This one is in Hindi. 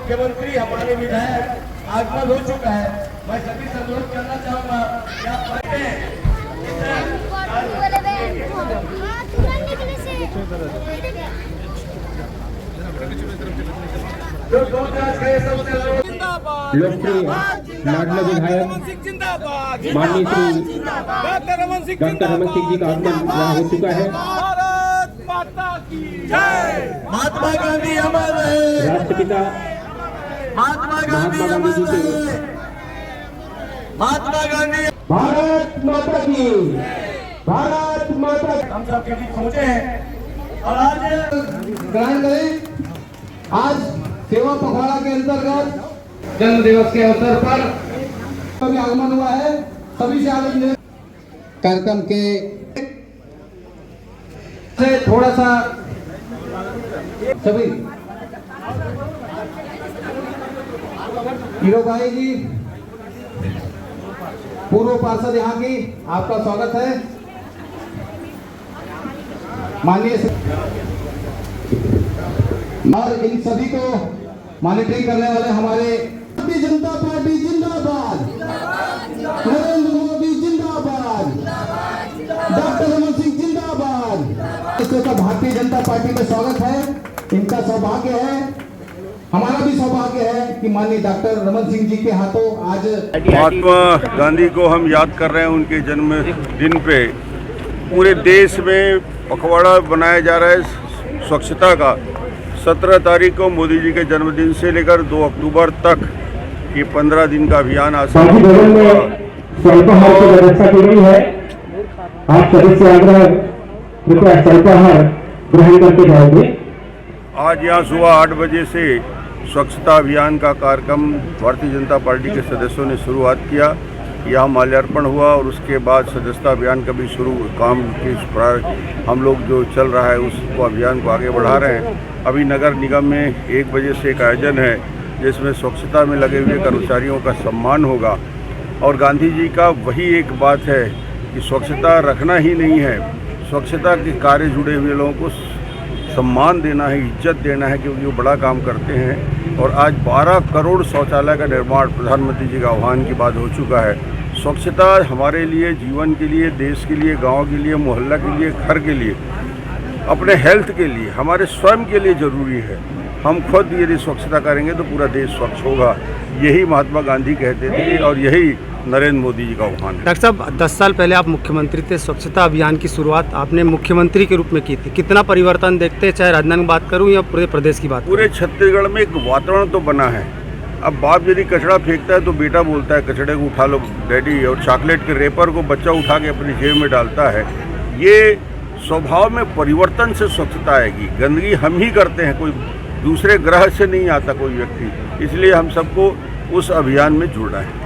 मुख्यमंत्री हमारे विधायक आगमन हो चुका है। मैं सभी से अनुरोध करना चाहूंगा कि आप पढ़ते हैं लोकप्रिय लाडला विधायक माननीय श्री डॉक्टर रमन सिंह जी का आगमन यहाँ हो चुका है। महात्मा गांधी अमर रहे, राष्ट्रपिता महात्मा गांधी महात्मा गांधी जी के महात्मा गांधी भारत माता की, भारत माता की। हम सबके बीच पहुंचे हैं और आज ग्रहण करें। आज सेवा पखवाड़ा के अंतर्गत जन्म दिवस के अवसर पर अभी आगमन हुआ है। सभी से आगे कार्यक्रम के से थोड़ा सा सभी हीरो भाई जी, पूर्व पार्षद यहाँ की, आपका स्वागत है। माननीय और इन सभी को मॉनिटरिंग करने वाले हमारे भारतीय जनता पार्टी जिंदाबाद, नरेंद्र मोदी जिंदाबाद, डॉक्टर रमन सिंह जिंदाबाद। इसका भारतीय जनता पार्टी में स्वागत है। इनका सौभाग्य है, हमारा भी सौभाग्य है कि माननीय डॉक्टर रमन सिंह जी के हाथों आज महात्मा गांधी को हम याद कर रहे हैं। उनके जन्मदिन पे पूरे देश में पखवाड़ा बनाया जा रहा है स्वच्छता का। 17 तारीख को मोदी जी के जन्मदिन से लेकर 2 अक्टूबर तक ये 15 दिन का अभियान आप सभी से आग्रह कृपया स्वल्पाहार ग्रहण करके जाएंगे। आज यहाँ सुबह 8 बजे से स्वच्छता अभियान का कार्यक्रम भारतीय जनता पार्टी के सदस्यों ने शुरुआत किया। यहाँ माल्यार्पण हुआ और उसके बाद सदस्यता अभियान का भी शुरू काम के हम लोग जो चल रहा है उसको अभियान को आगे बढ़ा रहे हैं। अभी नगर निगम में 1 बजे से एक आयोजन है जिसमें स्वच्छता में लगे हुए कर्मचारियों का सम्मान होगा। और गांधी जी का वही एक बात है कि स्वच्छता रखना ही नहीं है, स्वच्छता के कार्य जुड़े हुए लोगों को सम्मान देना है, इज्जत देना है, क्योंकि वो बड़ा काम करते हैं। और आज 12 करोड़ शौचालय का निर्माण प्रधानमंत्री जी का आह्वान की बात हो चुका है। स्वच्छता हमारे लिए, जीवन के लिए, देश के लिए, गांव के लिए, मोहल्ला के लिए, घर के लिए, अपने हेल्थ के लिए, हमारे स्वयं के लिए ज़रूरी है। हम खुद यदि स्वच्छता करेंगे तो पूरा देश स्वच्छ होगा। यही महात्मा गांधी कहते थे और यही नरेंद्र मोदी जी का आह्वान है। डॉक्टर साहब, 10 साल पहले आप मुख्यमंत्री थे। स्वच्छता अभियान की शुरुआत आपने मुख्यमंत्री के रूप में की थी। कितना परिवर्तन देखते हैं, चाहे राजधानी की बात करूं या पूरे प्रदेश की बात? पूरे छत्तीसगढ़ में एक वातावरण तो बना है। अब बाप यदि कचरा फेंकता है तो बेटा बोलता है कचड़े को उठा लो डैडी, और चॉकलेट के रेपर को बच्चा उठा के अपनी जेब में डालता है। ये स्वभाव में परिवर्तन से स्वच्छता आएगी। गंदगी हम ही करते हैं, कोई दूसरे ग्रह से नहीं आता कोई व्यक्ति। इसलिए हम सबको उस अभियान में जुड़ना है।